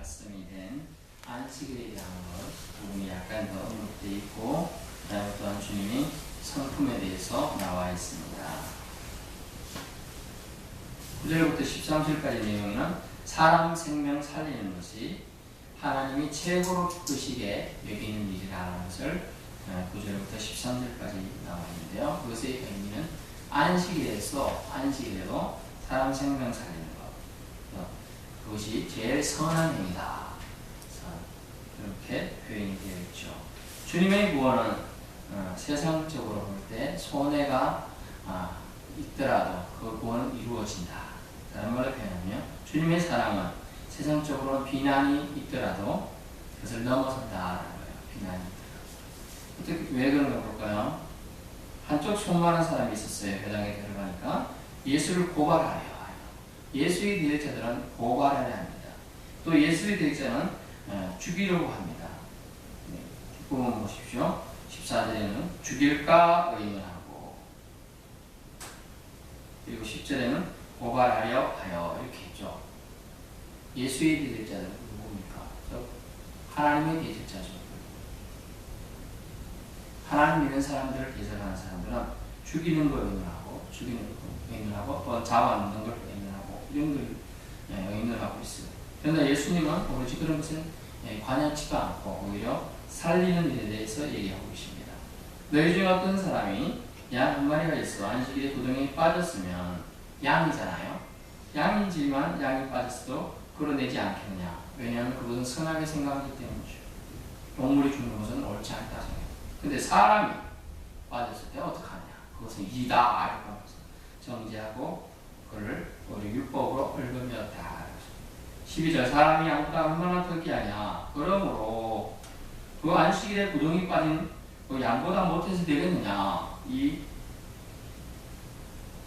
말씀이 된 안식일에 대한 것 부분이 약간 더 언급되어 있고, 그다음에 또한 주님이 성품에 대해서 나와 있습니다. 9절부터 13절까지 내용은 사람 생명 살리는 것이 하나님이 최고로 기쁘시게 여기는 일이라는 것을 9절부터 13절까지 나와 있는데요. 그것의 의미는 안식일에도 사람 생명 살리는 것, 그것이 제일 선한 행위다, 그렇게 표현이 되어 있죠. 주님의 구원은 세상적으로 볼 때 손해가 있더라도 그 구원은 이루어진다. 다른 말로 표현하면 주님의 사랑은 세상적으로 비난이 있더라도 그것을 넘어선다라는 거예요. 비난이 있더라도. 어떻게, 왜 그런가 볼까요? 한쪽 손만한 사람이 있었어요. 회당에 들어가니까 예수를 고발하려 해요. 예수의 대적자들은 고발하려 합니다. 또 예수의 대적자는 죽이려고 합니다. 뒷부분 보십시오. 14절에는 죽일까 의논하고, 그리고 10절에는 고발하려 하여 이렇게 했죠. 예수의 대적자들은 누굽니까? 하나님의 대적자죠. 하나님 믿는 사람들을 대적하는 사람들은 죽이는 걸 의논하고 또 잡아먹는 걸 의논하고 이런 걸 의논하고 있어요. 그런데 예수님은 오로지 그런 것은 관여치가 않고 오히려 살리는 일에 대해서 얘기하고 계십니다. 너희 중 어떤 사람이 양 한 마리가 있어 안식일에 구덩이에 빠졌으면, 양이잖아요. 양이지만 양이 빠졌어도 끌어내지 않겠느냐. 왜냐하면 그것은 선하게 생각하기 때문이죠. 동물이 죽는 것은 옳지 않다 생각해요. 근데 사람이 빠졌을 때 어떡하냐. 그것은 이다 알고 정죄하고 그를 우리 율법으로 얽으며다. 12절 사람이 양보다 얼마나 덕이하냐. 그러므로 그 안식일에 구덩이 빠진 그 양보다 못해서 되겠느냐. 이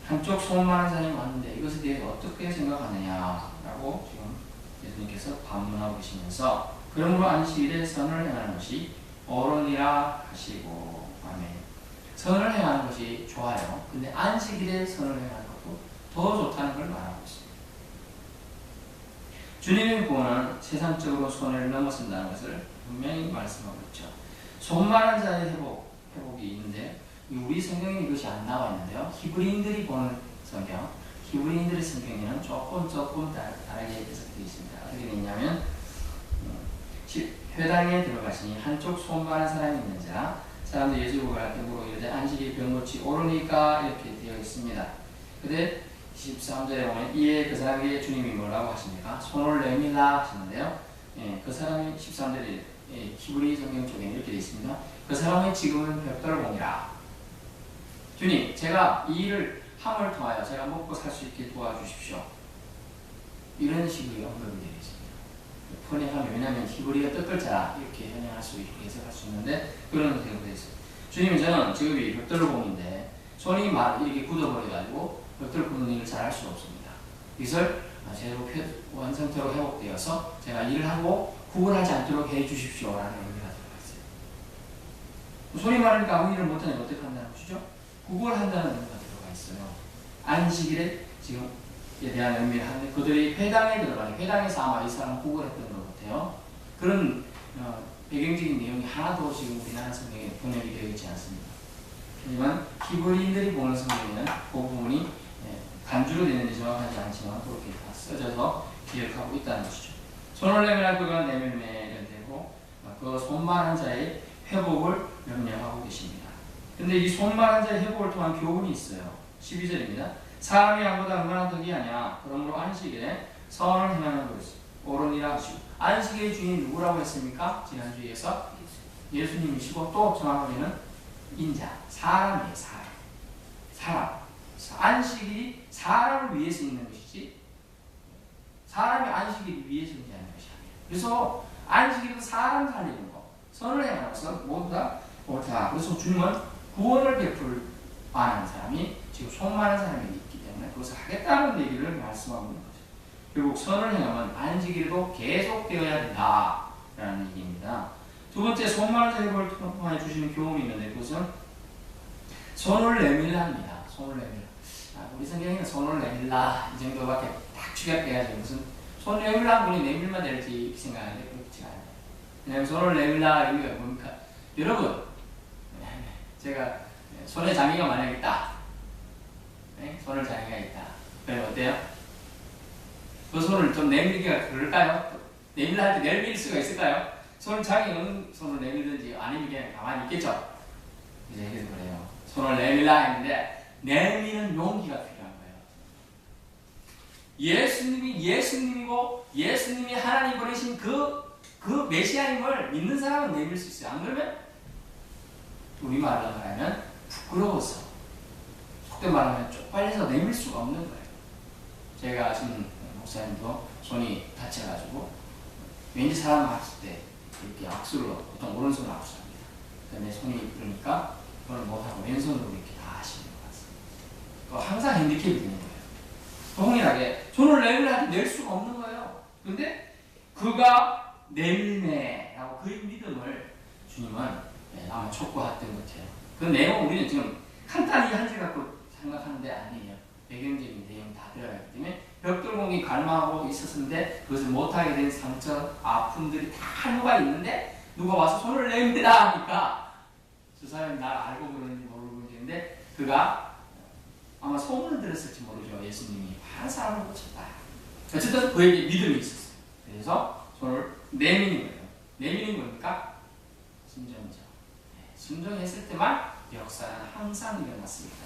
한쪽 손만한 사람이 왔는데 이것에 대해서 어떻게 생각하느냐라고 지금 예수님께서 반문하고 계시면서, 그러므로 안식일에 선을 행하는 것이 옳으니라 하시고, 아멘. 선을 행하는 것이 좋아요. 근데 안식일에 선을 행하는 것도 더 좋다는 걸 말하고 있습니다. 주님의 구원은 세상적으로 손해를 넘어선다는 것을 분명히 말씀하고 있죠. 손만한 자의 회복이 있는데 우리 성경에 이것이 안 나와 있는데요. 히브리인들이 보는 성경, 히브리인들의 성경에는 조금 다르게 해석되어 있습니다. 어떻게 되어 있냐면 회당에 들어가시니 한쪽 손만한 사람이 있는 자, 사람들 예수 구할 때 물어 이르되 안식일 병고치 오르니까 이렇게 되어 있습니다. 근데 23절에 보면 이에 그 사람에게 주님이 뭐라고 하십니까? 손을 내밀라 하시는데요. 그 사람이 13절에 히브리 성경 쪽에 이렇게 되어 있습니다. 그 사람의 지금은 벽돌공이라. 주님, 제가 이 일을 함을 통하여 제가 먹고 살 수 있게 도와주십시오. 이런 식으로 언급이 되어 있습니다. 번역하면, 왜냐하면 히브리가 뜻글자라 이렇게 번역할 수 있게 해석할 수 있는데 그런 식으로 되어 있어요. 주님, 저는 직업이 벽돌공인데 손이 이렇게 굳어버려가지고 벽돌 굽는 일을 잘 할 수 없습니다. 이것을 제대로 완성태로 회복되어서 제가 일을 하고 구걸하지 않도록 해주십시오라는 의미가 들어가 있어요. 손이 마르니까 아무 일을 못하니 어떻게 한다는 것이죠? 구걸한다는 의미가 들어가 있어요. 안식일에 지금에 대한 의미를 하는데, 그들이 회당에 들어가니 회당에서 아마 이 사람 구걸했던 것 같아요. 그런 배경적인 내용이 하나도 지금 우리나라 성경에 번역이 되어 있지 않습니다. 하지만 히브리인들이 보는 성경에는 그 부분이 간주로 되는지 정확하지 않지만 그렇게 다 써져서 기억하고 있다는 것이죠. 손을 내밀할 그가 내밀매를 대고 그 손만한 자의 회복을 명령하고 계십니다. 근데 이 손만한 자의 회복을 통한 교훈이 있어요. 12절입니다. 사람이 양보다 얼마나 덕이하냐. 그러므로 안식일에 선을 행하는 것이 옳으니라 하시고, 안식일의 주인이 누구라고 했습니까? 지난주에서 예수님이시고, 또 정확하게는 인자, 사람이에요. 사람. 안식일이 사람을 위해서 있는 것이지 사람이 안식일을 위해서 있지 않는 것이 아니에요. 그래서 안식일은 사람 살리는 것, 선을 행하는 것은 모두 다 옳다. 그래서 주님은 구원을 베풀 만한 사람이 지금 손만한 사람이 있기 때문에 그것을 하겠다는 얘기를 말씀하고 있는 거죠. 결국 선을 행하면 안식일도 계속되어야 된다라는 얘기입니다. 두 번째, 손만한 자를 통해 주시는 교훈이 있는데 그것은 손을 내밀랍니다. 손을 내밀라. 우리 성경에는 손을 내밀라 이 정도밖에 딱 축약돼가지고 무슨 손 내밀라 분이 내밀만 될지 이렇게 생각하는데 그렇지 않아요. 왜냐하면 손을 내밀라 의미가 뭡니까? 여러분, 제가 손에 장기가 만약에 있다. 네? 손을 장기가 있다. 그럼 어때요? 그 손을 좀 내밀기가 그럴까요? 내밀라 할 때 내밀 수가 있을까요? 손을 장기는 손을 내밀든지 아니면 그냥 가만히 있겠죠? 이제 그래서 그래요. 손을 내밀라 했는데 내미는 용기가 필요한 거예요. 예수님이 예수님이고 예수님이 하나님 보내신 그 메시아임을 믿는 사람은 내밀 수 있어요. 안 그러면 우리말로 말하면 부끄러워서, 속된 말하면 쪽팔려서 내밀 수가 없는 거예요. 제가 아시는 목사님도 손이 다쳐가지고 왠지 사람 봤을 때 이렇게 악수를, 보통 오른손으로 악수합니다. 내 손이 그러니까 그걸 못하고 왼손으로 이렇게 다 하시는 것 같습니다. 항상 핸디캡이 되는 거예요. 동일하게 손을 내밀라 낼 수가 없는 거예요. 근데 그가 내밀네라고 그 믿음을 주님은 아마 촉구했던 것 같아요. 그 내용 우리는 지금 간단히 한 줄 갖고 생각하는데 아니에요. 배경적인 내용 다 들어가기 때문에 벽돌공이 갈망하고 있었는데 그것을 못하게 된 상처, 아픔들이 다 누가 있는데 누가 와서 손을 내밀라 하니까 저 사람이 날 알고 그러는지 모르고 그러는데 그가 아마 소문을 들었을지 모르죠. 예수님이 많은 사람을 고쳤다. 어쨌든 그에게 믿음이 있었어요. 그래서 손을 내미는 거예요. 내미는 거니까 순종이죠. 순종했을 때만 역사는 항상 일어났습니다.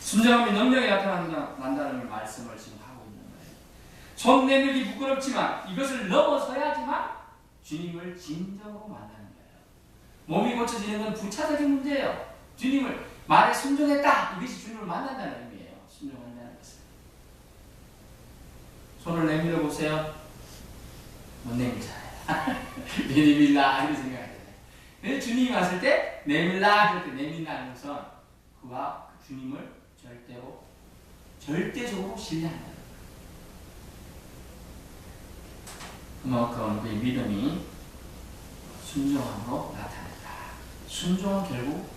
순종하면 능력이 나타난다는 말씀을 지금 하고 있는 거예요. 손 내밀기 부끄럽지만 이것을 넘어서야지만 주님을 진정으로 만나는 거예요. 몸이 고쳐지는 건 부차적인 문제예요. 주님을 말에 순종했다. 이것이 주님을 만난다는 의미예요. 순종한다는 것은. 손을 내밀어 보세요. 못 내밀잖아요. 내밀라 이런 생각이 들어요. 주님이 왔을 때 내밀라 그럴 때 내밀라는 것은 그와 주님을 절대적으로 신뢰한다. 그만큼 그의 믿음이 순종함으로 나타난다. 순종은 결국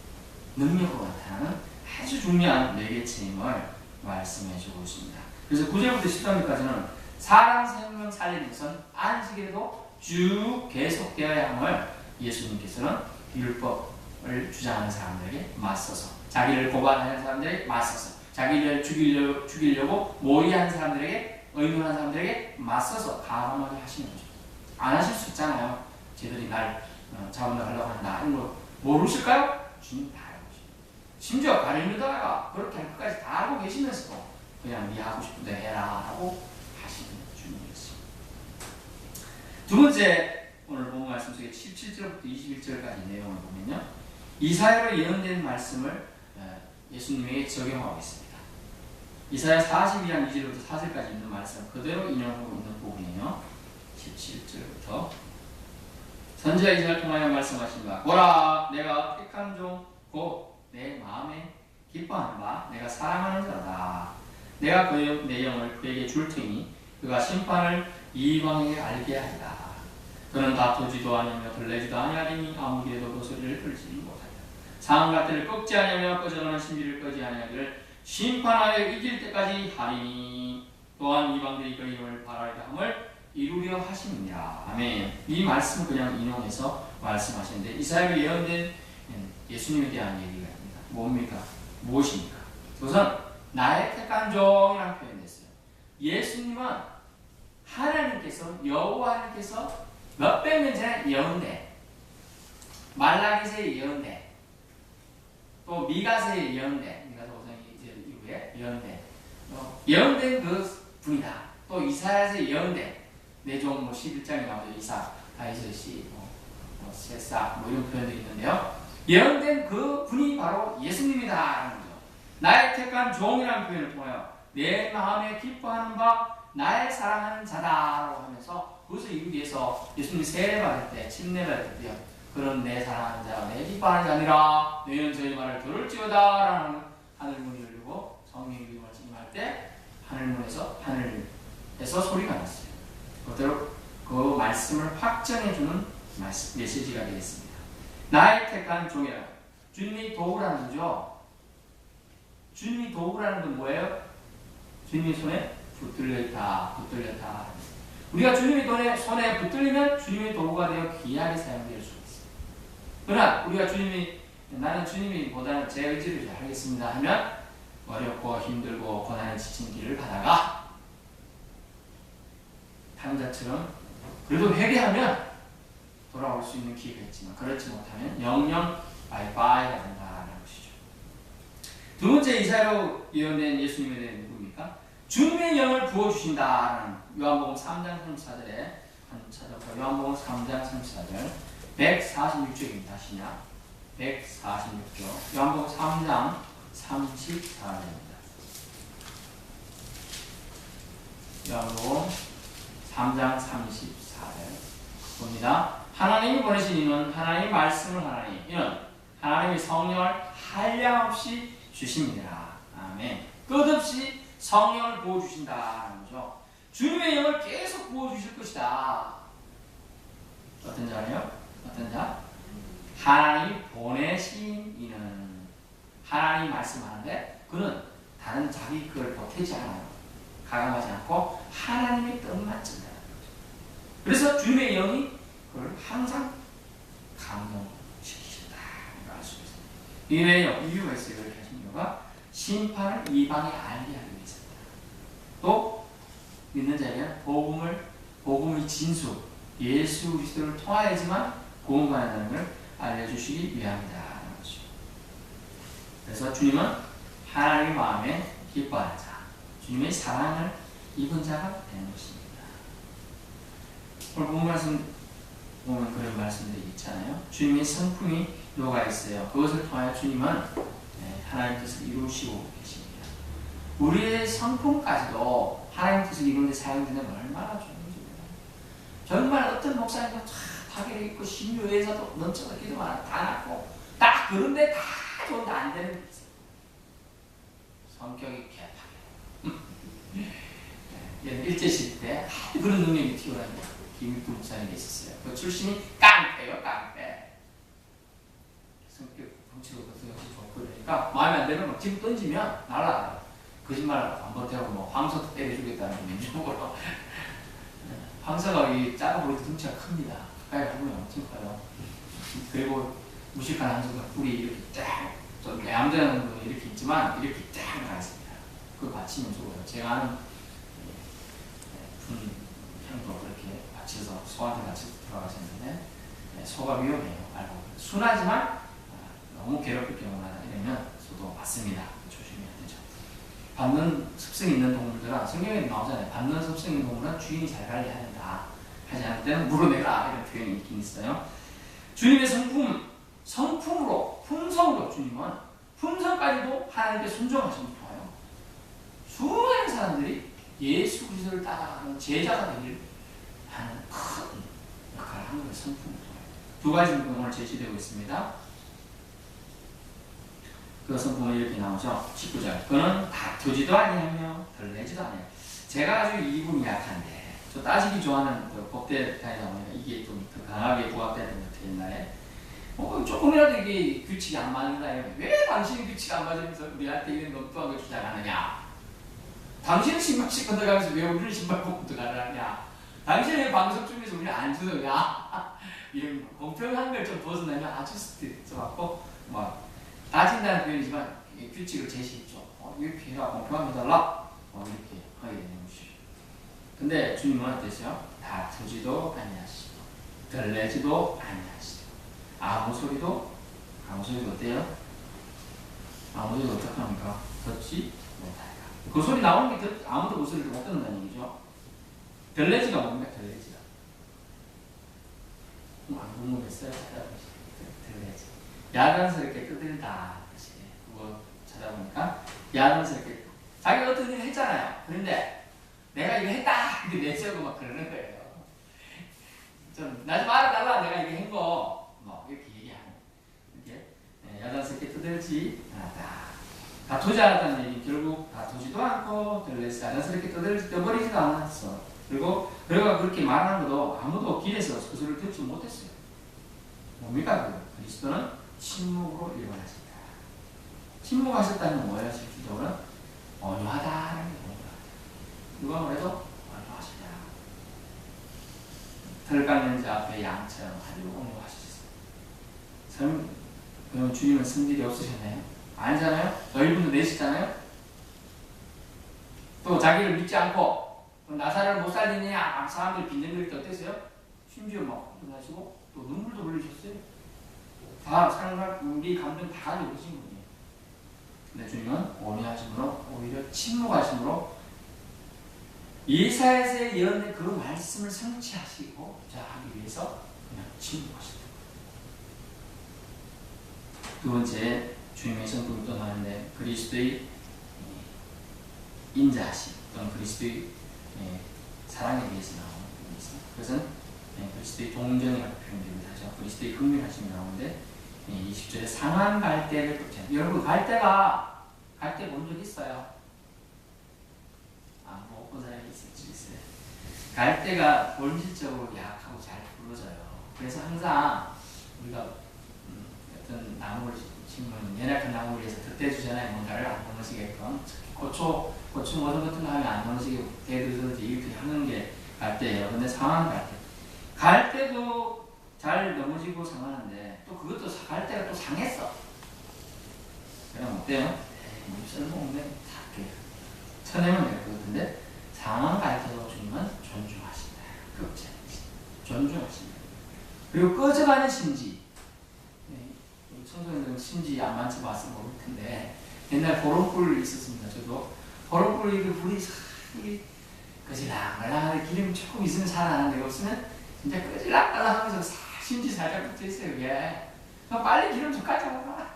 능력으로 나타나는 아주 중요한 매개체임을 말씀해주고 있습니다. 그래서 9절부터 13절까지는 사람 생명 살리는 것은 안식일에도 쭉 계속되어야 함을 예수님께서는 율법을 주장하는 사람들에게 맞서서, 자기를 고발하는 사람들에게 맞서서, 자기를 죽이려고 모의하는 사람들에게, 의논하는 사람들에게 맞서서 가늠하게 하시는 거죠. 안 하실 수 있잖아요. 쟤들이 날 잡으려고 한다. 이런 거 모르실까요? 주님 다 알고 계십니다. 심지어 가룟유다가 그렇게 할 것까지 다 알고 계시면서도 그냥 네 하고 싶은 데 해라 하고 하시는 주님이었습니다. 두 번째, 오늘 본 말씀 속에 17절부터 21절까지 내용을 보면요, 이사야로 예언된 말씀을 예수님에게 적용하고 있습니다. 이사야 42장 2절부터 4절까지 있는 말씀 그대로 인용하고 있는 부분이에요. 17절부터 선지자 이사야를 통하여 말씀하신다. 보라, 내가 택한 종 곧 내 마음에 기뻐하는 바 내가 사랑하는 자다. 내가 내 영을 그에게 줄 테니 그가 심판을 이방에게 알게 하리라. 그는 다투지도 아니하며 들레지도 아니하리니 아무 길에도 그 소리를 들지 못하리라. 상갓들을 꺾지 아니하며 꺼져가는 신비를 끄지 아니하기를 심판하여 이길 때까지 하리니 또한 이방들이 그 이름을 바라리라 함을 이루려 하시느니라. 아멘. 이 말씀을 그냥 인용해서 말씀하시는데 이사야로 예언된 예수님에 대한 얘기가 있습니다. 뭡니까? 무엇입니까? 우선 나의 택한 종이라는 표현이 됐어요. 예수님은 하나님께서, 여호와 하나님께서 몇백 년 전에 예언된, 말라기서에 예언된, 또 미가서에 예언된, 미가서 5장 이후에 예언된 그 분이다. 또 이사야서에 예언된, 내종 뭐 11장에 나오죠. 이사, 다이셋이, 세사, 이런 표현들이 있는데요. 예언된 그 분이 바로 예수님이다라는 거죠. 나의 택한 종이라는 표현을 통하여 내 마음에 기뻐하는 바 나의 사랑하는 자다라고 하면서 그것을 이루기 위해서 예수님이 세례받을 때, 침례받을 때요, 그런 내 사랑하는 자가 내 기뻐하는 자가 아니라 너희는 저희 말을 들을지어다라는 하늘문이 열리고 성령의 기름을 임할 때 하늘에서 소리가 났어요. 그대로 그 말씀을 확정해주는 메시지가 되겠습니다. 나의 택한 종이라. 주님이 도구라는 거죠. 주님이 도구라는 건 뭐예요? 주님의 손에 붙들려 있다, 붙들렸다. 우리가 주님의 손에 붙들리면 주님의 도구가 되어 귀하게 사용될 수 있어요. 그러나 우리가 나는 주님이보다는 제 의지를 잘 하겠습니다 하면 어렵고 힘들고 고난에 지친 길을 가다가 탕자처럼 그래도 회개하면 돌아올 수 있는 기회가 있지만 그렇지 못하면 영영 바이바이가 된다는 것이죠. 두 번째 이사야로 예언된 예수님에 대한 누구입니까? 주님의 영을 부어주신다는 요한복음 3장 34절에 요한복음 3장 34절 146쪽입니다. 시냐 146쪽 요한복음 3장 34절입니다. 요한복음 3장 34절 봅니다. 하나님이 보내신 이는 하나님의 말씀을 하나니 이는 하나님의 성령을 한량없이 주십니다. 아멘. 끝없이 성령을 부어주신다는 거죠. 주님의 영을 계속 부어주실 것이다. 어떤 자래요? 어떤 자? 하나님이 보내신 이는 하나님이 말씀하는데 그는 다른 자기 그걸 보태지 않아요. 가감하지 않고 하나님의 뜻만 전달하는 거죠. 그래서 주님의 영이 그걸 항상 감동시키신다는 걸 알 수 있습니다. 이외에요. 이유가 있어요. 이렇게 하신 이유가 심판을 이방에 알게 하기 위해서입니다. 또 믿는 자에게는 복음의 진수 예수 그리스도를 통하여야지만 구원받는다는 걸 알려주시기 위함이다라는 것이죠. 그래서 주님은 하나님의 마음에 기뻐하는 자, 주님의 사랑을 입은 자가 되는 것입니다. 오늘 본 말씀 보면 그런 말씀들이 있잖아요. 주님의 성품이 녹아 있어요. 그것을 통하여 주님은 하나님 뜻을 이루시고 계십니다. 우리의 성품까지도 하나님 뜻을 이루는 데 사용되는 얼마나 좋은지 정말 어떤 목사님도 파괴력 있고 신유회에서도 넘쳐서 기도만 다 낳고 딱 그런데 다 좋은데 안 되는 게 있어요. 성격이 개파게 일제시대 때 그런 능력이 튀어나온 김익두 목사님이 있었어요. 그 출신이 깡패요, 깡패. 성격 덩치로 좋고 그러니까 마음에 안 되면 막 집 던지면 날아가요. 거짓말 안 버티고 뭐 황소도 때려주겠다는 민족으로. 황소가 이 작아 보이도 덩치가 큽니다. 가까이 보면 엄청 커요. 그리고 무식한 황소가 뿔이 이렇게 쫙, 좀 얌전한 거 이렇게 있지만 이렇게 쫙 나가 있습니다. 그거 받치면 죽어요. 제가 아는 분형도 그렇게 받쳐서 소한테 받쳐서 들어가셨는데 소가 위험해요. 알고 순하지만 너무 괴롭힐 경우나 이러면 소도 받습니다. 조심해야 되죠. 받는 습성이 있는 동물들은 성경에 나오잖아요. 받는 습성이 있는 동물은 주인이 잘 관리해야 된다. 하지 않을 때는 물어내라 이런 표현이 있긴 있어요. 주님의 성품으로 품성으로 주님은 품성까지도 하나님께 순종하시면 좋아요. 수많은 사람들이 예수 그리스도를 따라가는 제자가 되기를 하는 큰 역할을 하는 거예요. 성품으로. 두 가지 오늘 제시되고 있습니다. 그 성품은 이렇게 나오죠. 19절. 그는 다투지도 아니하며 덜내지도 아니하며. 제가 아주 이분이 약한데 저 따지기 좋아하는 그 법대 다니다 보니까 이게 좀 더 강하게 부합되는 것 같아요. 옛날에 조금이라도 이게 규칙이 안 맞는다 왜 당신이 규칙 안 맞으면서 우리한테 이런 엉뚱한 걸 주장하느냐. 당신은 신발씩 건너가면서 왜 우리는 신발 벗고 들어가느냐. 당신은 왜 방송 중에서 우리를 안 주느냐. 이런 공평한 걸 좀 벗어나면 아주 스트레스 받고 막 따진다는 표현이지만 규칙을 제시했죠. 이렇게 해라, 공평하게 해달라. 이렇게 하게 되는 것이죠. 근데 주님은 어땠어요? 다투지도 아니하시고 덜내지도 아니하시고 아무 소리도 어때요? 아무 소리도 어떻게 합니까? 듣지 못하리라. 그 소리 나오는 게 아무도 그 소리를 못 듣는다는 얘기죠. 덜내지가 뭡니까? 덜내지가 안 궁금했어요? 덜내지 야단스럽게 떠들다. 그거 찾아보니까 야단스럽게 자기가 어떤 일을 했잖아요. 그런데 내가 이거 했다. 근데 내세우고 막 그러는 거예요. 좀 나 좀 알아달라. 내가 이거 한 거. 뭐 이렇게 얘기하는. 이렇게 야단스럽게 떠들지 않았다. 다투지 않았다는 얘기. 결국 다투지도 않고 야단스럽게 떠버리지도 않았어. 그리고 그렇게 말하는 것도 아무도 길에서 그 소리를 듣지 못했어요. 뭡니까? 그리스도는 침묵으로 일관하신다. 침묵하셨다는 건 뭐예요? 실질적으로 온유하다라는 게 뭔가. 누가 뭐래도 온유하시라. 덜 깎는 자 앞에 양처럼 아주 온유하시겠어요. 그럼 주님은 성질이 없으셨나요? 아니잖아요. 너희분도 내시잖아요. 또 자기를 믿지 않고 나사를 못 살리느냐 사람들이 빈정거릴 때 어땠어요? 심지어 막 일어나시고 또 눈물도 흘리셨어요. 다 상각 우리 감정 다 가지고 계신 분이에요. 근데 주님은 온유하심으로 오히려 침묵하심으로 이사야서의 예언의 그 말씀을 성취하시고자 하기 위해서 그냥 침묵하셨다. 두 번째 주님의 성품이 또 나오는데 그리스도의 인자하심 또는 그리스도의 사랑에 대해서 나오는 부분이 있습니다. 그것은 그리스도의 동정이라고 표현되기도 하죠. 그리스도의 긍휼하심이 나오는데 20절에 상한 갈대를 쫓아. 여러분 갈대 본 적 있어요? 못 본 사람이 있을 수 있어요. 갈대가 본질적으로 약하고 잘 부러져요. 그래서 항상 우리가 어떤 나무를 심으면 연약한 나무를 위해서 덧대주잖아요. 뭔가를 안 무너지게끔. 고추 모든 같은 거 하면 안 무너지게 대두든지 이렇게 하는 게 갈대예요. 근데 상한 갈대도 잘 넘어지고 상하는데 또 그것도 갈대가 또 상했어. 그럼 어때요? 쓸모없네. 다 쳐내면 될 것 같은데 상한 갈대도 주님은 존중하신다. 그렇지 않지. 존중하신다. 그리고 꺼져가는 심지. 청소년들은 심지 안 만져봤으면 모를 텐데 옛날 보름불 있었습니다. 저도 보름불 그 불이 거질랑거랑하는데 기름이 조금 있으면 살아나는데 없으면 진짜 거질랑거랑하면서 심지 살짝 붙어 있어요. 그게 빨리 기름 좀 가져와.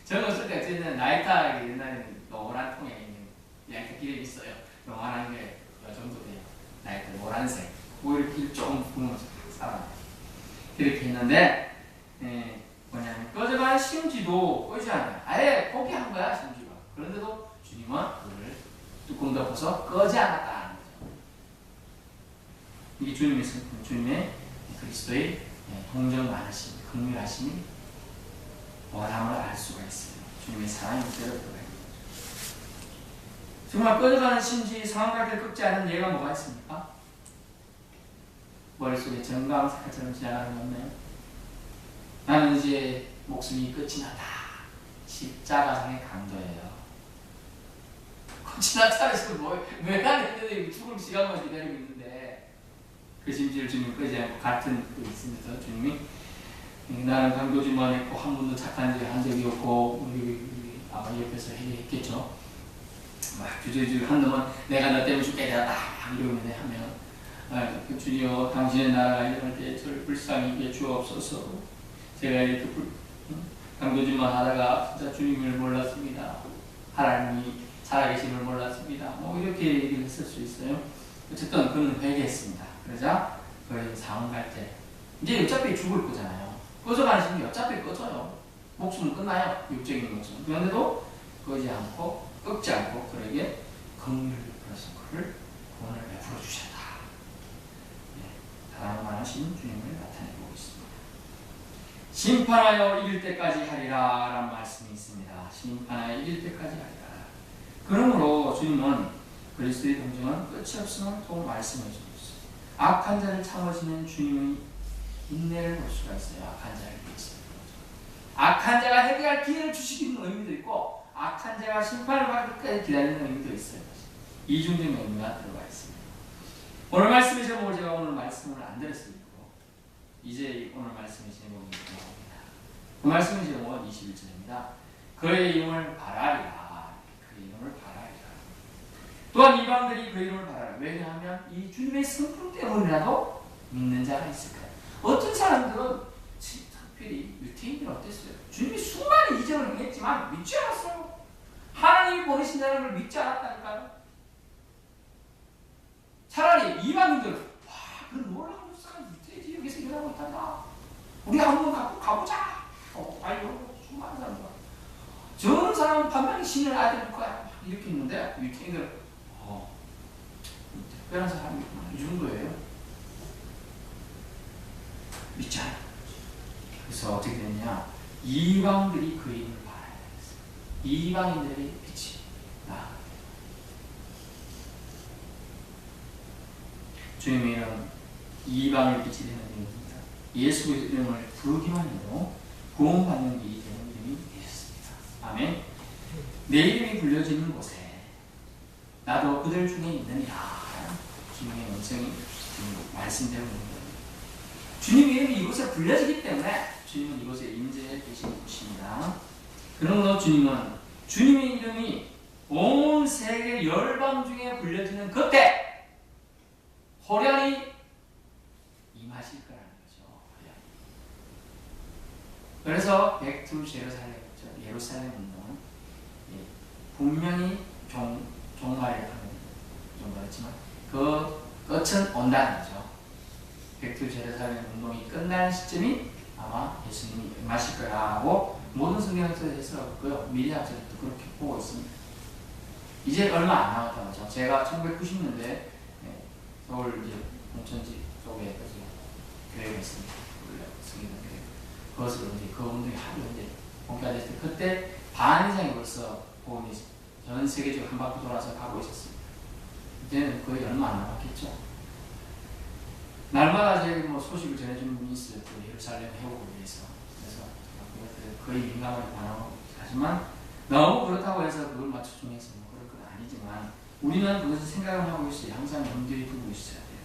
저는 어떨 때 어쨌든 나이타 옛날에는 노란 통에 있는 나이타 기름이 있어요. 요만한 게 이 정도 돼요. 나이타 노란색. 오히려 기름 조금 부으면서 살아나요. 그렇게 했는데 뭐냐면 꺼져가는 심지도 꺼지지 않아요. 아예 포기한 거야 심지가. 그런데도 주님은 그를 뚜껑 덮어서 꺼지 않았다는 거죠. 이게 주님의 성품, 주님의 그리스도의 동정 많으심, 긍휼하심이 원함을 알 수가 있어요. 주님의 사랑이 그대로 들어가 있는 거죠. 정말 꺼져가는 심지 상황갈 때 꺾지 않은 예가 뭐가 있습니까? 머릿속에 정강사처럼 지나가는 거 없나요? 나는 이제 목숨이 끝이 나다. 십자가상의 강도예요. 지나차에서 왜 나는 했는데 죽을 시간만 기다리고 있는데 그 심지를 주님 끄지 않고 같은 그 있으면서 주님이 나는 강도지만 했고 한 번도 착한 일 한 적이 없고 우리 아마 옆에서 했겠죠. 막 주저주저 한 놈은 내가 너 때문에 죽게 되었다 이러는데 하면 그 주여 당신의 나라가 일어날 때 저를 불쌍히 여겨 주옵소서. 제가 이렇게 강도짓만 하다가 진짜 주님을 몰랐습니다. 하나님이 살아계심을 몰랐습니다. 뭐 이렇게 얘기를 했을 수 있어요. 어쨌든 그는 회개했습니다. 그러자 그 상황 갈 때 이제 어차피 죽을 거잖아요. 꺼져가는 심리 어차피 꺼져요. 목숨은 끝나요. 육적인 목숨. 그런데도 꺼지 않고 꺾지 않고 그에게 긍휼을 베풀어서 그를 구원을 베풀어 주셨다. 사랑만 하신 주님을 나타내고 있습니다. 심판하여 이길 때까지 하리라 라는 말씀이 있습니다. 심판하여 이길 때까지 하리라. 그러므로 주님은 그리스도의 동정은 끝이 없음을 또 말씀해 주고 있어요. 악한 자를 참으시는 주님의 인내를 볼 수가 있어요. 악한 자를 위해서. 악한 자가 해결할 기회를 주시기는 의미도 있고 악한 자가 심판을 받을 때까지 기다리는 의미도 있어요. 이중적인 의미가 들어가 있습니다. 오늘 말씀의 제목을 제가 오늘 말씀을 안 드렸습니다. 이제 오늘 말씀의 제목이 나옵니다. 그 말씀의 제목은 21절입니다. 그의 이름을 바라리라. 그의 이름을 바라리라. 또한 이방들이 그 이름을 바라라. 왜냐하면 이 주님의 성품 때문이라도 믿는 자가 있을 거예요. 어떤 사람들은 특별히 유태인들은 어땠어요? 주님이 수많은 이적을 행했지만 믿지 않았어요. 하나님이 보내신 자를 믿지 않았다니까요. 차라리 이방인들은 와, 그 놀라운 역사가 유태 지역에서 일어나고 있단다. 우리 한번 가보자. 빨리 수많은 사람들. 저런 사람은 반면에 신을 아들 거야. 이렇게 있는데 유태인들은 특별한 사람이구나. 이 정도예요. 믿지 않아요. 그래서 어떻게 됐냐? 이방들이 그 이름을 바라야 했어요. 이방인들이 빛이 나. 주님의 이름 이방의 빛이 되는 이름입니다. 예수의 이름을 부르기만 해도 구원받는 길이 되는 이름이 되셨습니다. 아멘. 내 이름이 불려지는 곳에 나도 그들 중에 있느니라. 주님의 음성이 말씀되고 있는 거예요. 주님의 이름이 이곳에 불려지기 때문에 주님은 이곳에 임재해 계신 곳입니다. 그러므로 주님은 주님의 이름이 온 세계 열방 중에 불려지는 그때 호련히 임하실 거라는 거죠. 그래서 백투 예루살렘 운동은 분명히 종말이라고 하는 좀 그렇지만 그 끝은 온다는 거죠. 백투 예루살렘 운동이 끝나는 시점이 아마 예수님이 임하실 거라고 모든 성경에서 해석하고요. 미디어에서도 그렇게 보고 있습니다. 이제 얼마 안 남았다는 거죠. 제가 1990년대 서울 이제 공천지 쪽에 교회가 있습니다. 성기동 교회. 그것으로 이제 그 운동이 하루 이제 본격화됐을 때 그때 반 이상이 벌써 복음이 전 세계적으로 한 바퀴 돌아서 가고 있었습니다. 이제는 거의 얼마 안 남았겠죠. 날마다 저희 뭐 소식을 전해주는 분이 있어요. 그 예루살렘 회복을 위해서. 그래서 거의 민감하게 반응하고 하지만 너무 그렇다고 해서 그걸 맞춰주면서 뭐 그럴 건 아니지만 우리는 그것을 생각을 하고 있어요. 항상 염두에 두고 있어야 돼요.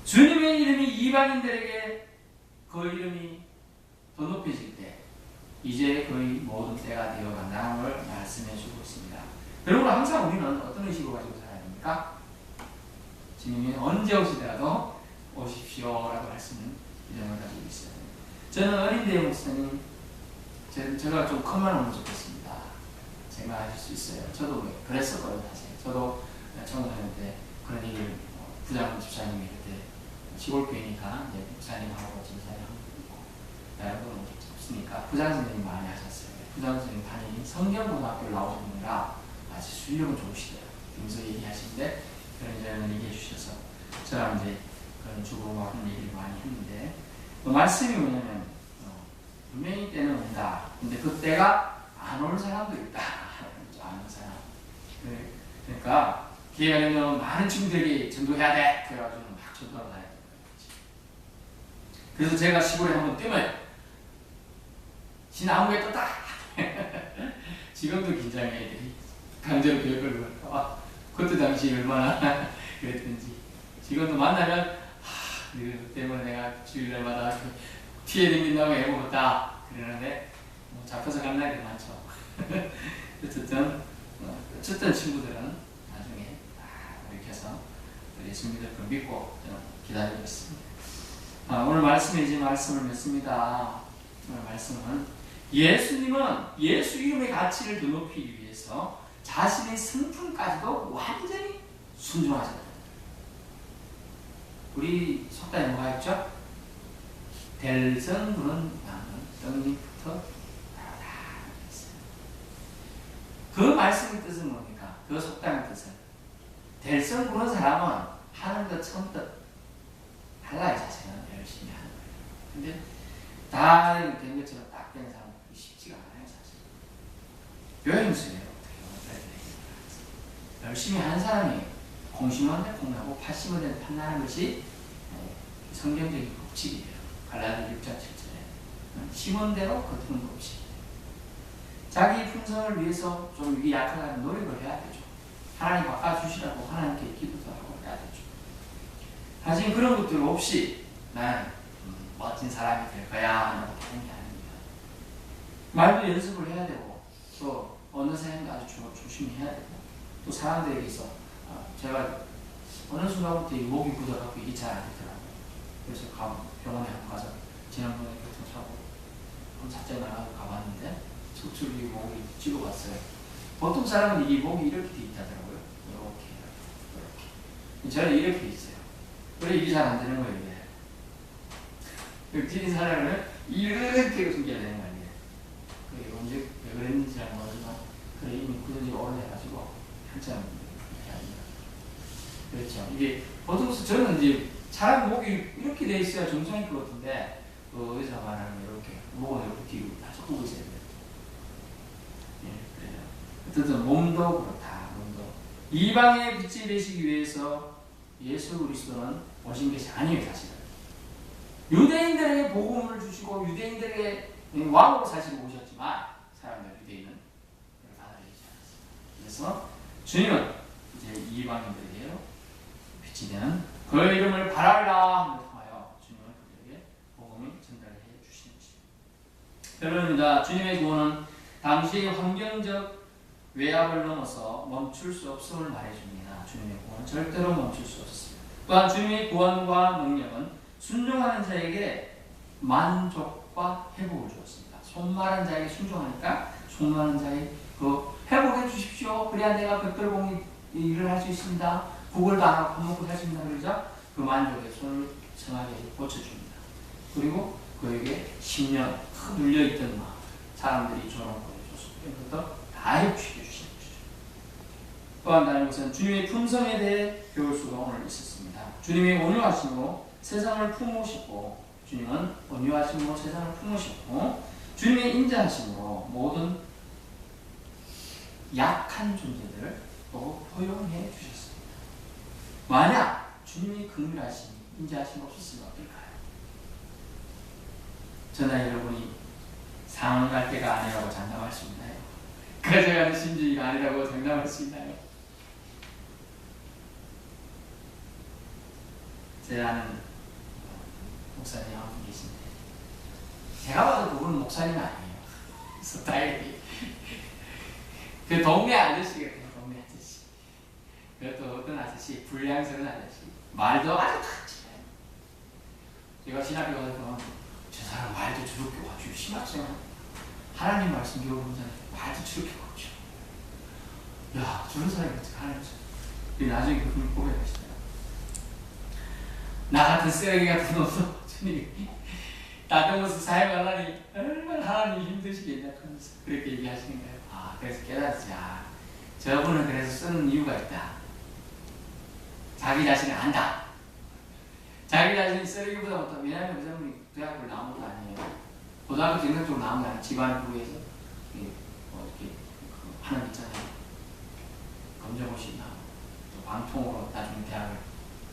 주님의 이름이 이방인들에게 그 이름이 더 높여질 때 이제 거의 모든 때가 되어간다는 걸 말씀해 주고 있습니다. 여러분 항상 우리는 어떤 의식을 가지고 살아야 됩니까? 주님이 언제 오시더라도 오십시오라고 말씀은 이름을 가지고 있어요. 저는 어린 때 목사님 제가 좀 큰 말 하면 좋겠습니다. 제가 하실 수 있어요. 저도 그랬었거든요. 사실 저도 처음 다닐 때 그런 얘기를 부장 집사님이 그때 시골 교회니까 이제 목사님하고 집사님하고 여러분 없으니까 부장 선생님 많이 하셨어요. 부장 선생님 다니는 성경고등학교를 나오셨느라 아주 실력은 좋으시더라고요. 여기서 얘기하시는데 그런 얘기해 주셔서 저랑 이제 그런 주고 하는 얘기를 많이 했는데 말씀이 뭐냐면 분명히 때는 온다. 근데 그 때가 안 올 사람도 있다. 안 올 사람. 그러니까 기회가 되면 많은 친구들이 전도해야 돼. 그래가지고 막 전도하러 다녀요. 그래서 제가 시골에 한번 뛰면 지나무에 떴다. 지금도 긴장해. 강제로 교육을 볼까. 그때 당시 얼마나 그랬든지. 지금도 만나면 그 때문에 내가 주일날마다 피해 댕긴다고 해먹었다. 그러는데 잡혀서 간 날이 많죠. 어쨌든 친구들은 나중에 이렇게 해서 예수 믿을 걸 믿고 기다리고 있습니다. 오늘 말씀에 이제 말씀을 맺습니다. 오늘 말씀은 예수님은 예수 이름의 가치를 더 높이기 위해서 자신의 성품까지도 완전히 순종하셨다. 우리 속담에 뭐가 있죠? 델성부는 나는 떡잎부터 다르다. 그 말씀의 뜻은 뭡니까? 그 속담의 뜻은 델성 부는 사람은 하는 것 처음부터 달라요. 자체는 열심히 하는 거예요. 근데 다 된 것처럼 딱 된 사람은 쉽지가 않아요. 사실 요행수예요. 열심히 하는 사람이 공심원대 공하고 파심원대 판단하는 것이 성경적인 법칙이에요. 갈라디아 6장 7절에 심원대로 거두는 법칙. 자기 품성을 위해서 좀 이게 약하다는 노력을 해야 되죠. 하나님 바꿔주시라고 하나님께 기도도 하고 해야 되죠. 하지만 그런 것들 없이 난 멋진 사람이 될 거야 하는 게 아닙니다. 말도 연습을 해야 되고 또 어느 사람도 아주 조심히 해야 되고 또 사람들에게 있어 제가 어느 순간부터 목이 굳어갖고 이게 잘 안 되더라고요. 그래서 병원에 한번 가서 지난번에 교통사고 자체 나가서 가봤는데 척추리 목이 찍어봤어요. 보통 사람은 이 목이 이렇게 돼 있다더라고요. 이렇게. 저는 이렇게 돼 있어요. 그래 이게 잘 안 되는 거예요. 이게. 찐 사람은 이렇게 숨겨야 되는 거 아니에요. 그게 언제 왜 그랬는지 잘 모르지만 그래 이미 굳은 지 오래돼가지고 한참 그렇죠. 이게 보통 저는 이제 사람 목이 이렇게 돼 있어야 정상일 것 같은데 의사 말하는 이렇게 목은 이렇게 다 섞고 있어야 돼요. 예, 그래요. 어쨌든 몸도 그렇다. 몸도 이방의 빛이 되시기 위해서 예수 그리스도는 오신 것이 아니에요, 사실은. 유대인들에게 복음을 주시고 유대인들에게 왕으로 사시고 오셨지만 사람들 유대인은 받아들이지 않았습니다. 그래서 주님은 이제 이방인들에게 빛이 되는 그 이름을 바랄라 함을 통하여 주님은 그들에게 복음을 전달해 주시는 것입니다. 결론입니다. 주님의 구원은 당시의 환경적 외압을 넘어서 멈출 수 없음을 말해줍니다. 주님의 구원은 절대로 멈출 수 없습니다. 또한 주님의 구원과 능력은 순종하는 자에게 만족과 회복을 주었습니다. 손마른 자에게 순종하니까 손마른 자에게 그 회복해 주십시오. 그래야 내가 백돌봉이 일을 할 수 있습니다. 구걸도 안 하고 밥 먹고 살 수 있습니다. 그러자 그 만족에 손을 정하게 고쳐줍니다. 그리고 그에게 10년 크 눌려있던 마음, 사람들이 저런 걸 해줬습니다. 그것도 다 해주시게 주시는 것이죠. 또한 다른 것은 주님의 품성에 대해 배울 수가 오늘 있었습니다. 주님이 온유하심으로 세상을 품으시고, 주님은 온유하심으로 세상을 품으시고, 주님의 인자하심으로 모든 약한 존재들을 또 포용해 주셨습니다. 만약 주님이 긍휼하심, 인자하심 없었으면 어떨까요? 저나 여러분이 상황 갈 때가 아니라고 장담할 수 있나요? 가져가는 심지가 아니라고 장담할 수 있나요? 제가 아는 목사님 한 분 계신데, 제가 봐도 그분은 목사님이 아니에요. 스타일이. 그 동네 아저씨 같아요, 동네 아저씨. 그것도 어떤 아저씨, 불량스러운 아저씨. 말도 아주 탁 치네요. 제가 신학교 가서 보면, 저 사람 말도 저렇게 아주 심하죠. 하나님 말씀 배워보면 말도 저렇게 고쳐. 야, 저런 사람이 어떻게 하나님 나중에 그분을 고백하시더라고요. 나 같은 쓰레기 같은 놈도 주님이 다듬어서 사용하려니 얼마나 하나님이 힘드시겠냐 하면서 그렇게 얘기하시는 거예요. 아, 그래서 깨달았지. 아, 저분은 그래서 쓰는 이유가 있다. 자기 자신을 안다. 자기 자신이 쓰레기보다 못하다. 왜냐하면 그 사람이 대학을 나온 것도 아니에요. 고등학교 정상적으로 나온 게 아니라 집안 부에서 이렇게 하는 있잖아요. 검정고시나 또 방통으로 나중에 대학을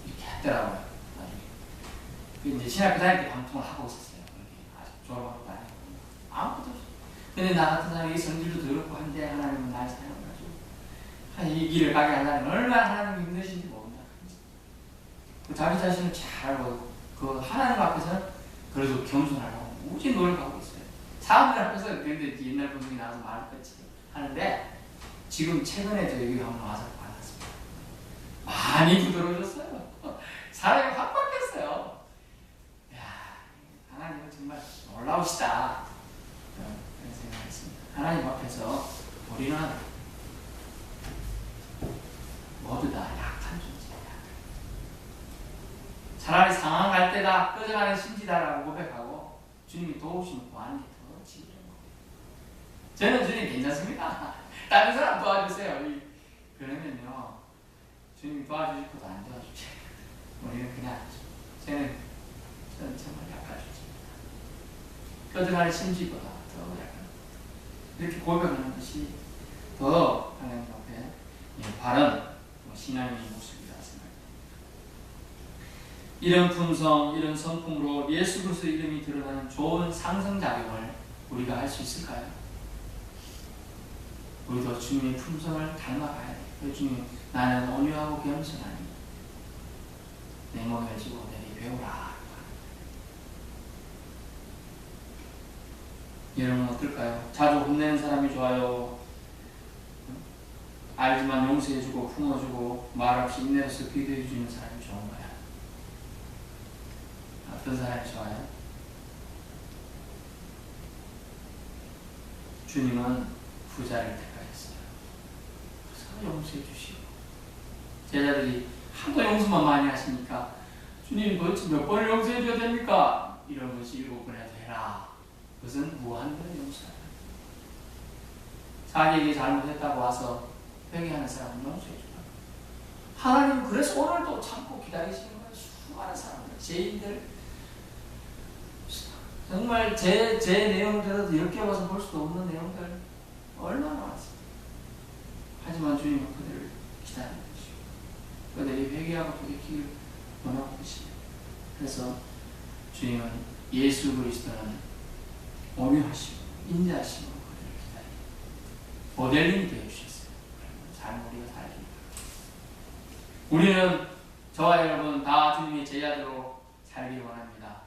이렇게 했더라고요. 나중에. 이제 신학교 다닐 때 방통을 하고 있었어요. 아직 졸업한 것도 아니고. 아무것도 없어요. 근데 나 같은 사람이 성질도 더럽고 한데 하나님은 날 사용해가지고 이 길을 가게 하려면 얼마나 하나님이 힘드신지 모른다. 자기 자신을 잘 알고 그 하나님 앞에서는 그래도 겸손하려고 무지 노력하고 있어요. 사람들 앞에서 근데 옛날 분들이 나와서 말을 뺐지 하는데 지금 최근에 저희 한번 와서 만났습니다. 많이 부드러워졌어요. 사람이 확 바뀌었어요. 이야, 하나님은 정말 놀라우시다. 그런 생각했습니다. 하나님 앞에서 우리는 모두 다 약한 존재야. 차라리 상황할 때다 꺼져가는 심지다라고 고백하고 주님이 도우시는 구하는 게 더 지혜로운 거예요. 저는 주님 괜찮습니다. 다른 사람 도와주세요. 그러면요 주님이 도와주실 것도 안 도와주지. 우리는 그냥 저는 정말 약한 존재입니다. 꺼져가는 심지보다 더 약한. 이렇게 고백하는 것이 더 하나님 앞에 바른 신앙의 모습이라 생각합니다. 이런 품성, 이런 성품으로 예수 그리스도의 이름이 드러나는 좋은 상승작용을 우리가 할 수 있을까요? 우리도 주님의 품성을 닮아가야 돼요. 주님, 나는 온유하고 겸손하니 내 몸을 지고 내게 배우라. 여러분 어떨까요? 자주 혼내는 사람이 좋아요? 알지만 용서해주고 품어주고 말없이 인내로서 기도해주는 사람이 좋은 거야? 어떤 사람이 좋아요? 주님은 부자를 택하였어요. 그래서 용서해 주시고 제자들이 하도 용서만 많이 하시니까 주님 도대체 몇 번을 용서해 줘야 됩니까? 이런 것이 7번이라도 해라. 그것은 무한대로 용서하라. 자기에게 잘못했다고 와서 회개하는 사람은 용서해 주라. 하나님 그래서 오늘도 참고 기다리시는 거예요. 수많은 사람들, 죄인들 정말 제 내용들도 10개 와서 볼 수도 없는 내용들 얼마나 많습니다. 하지만 주님은 그들을 기다리는 것이고 그들이 회개하고 돌이키길 원하고 계십니다. 그래서 주님은 예수 그리스도는 온유하시고 인자하시고 그들을 기다리고 모델링이 되어주셨어요. 삶을 우리가 살기 바랍니다. 우리는 저와 여러분 다 주님의 제자들로 살기 원합니다.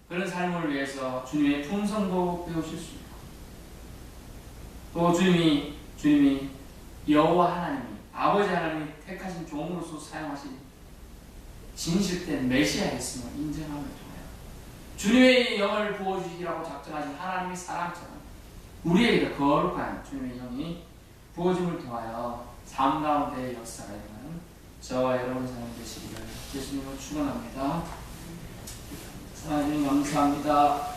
그런 삶을 위해서 주님의 품성도 배우실 수 있고 또 주님이 여호와 하나님이 아버지 하나님이 택하신 종으로서 사용하신 진실된 메시아였음을 인정함을 통하여 주님의 영을 부어주시기라고 작정하신 하나님의 사랑처럼 우리에게도 거룩한 주님의 영이 부어짐을 통하여 삶 가운데 역사가 일어나는 저와 여러분 사람 되시기를 예수님으로 축원합니다. 하나님 감사합니다.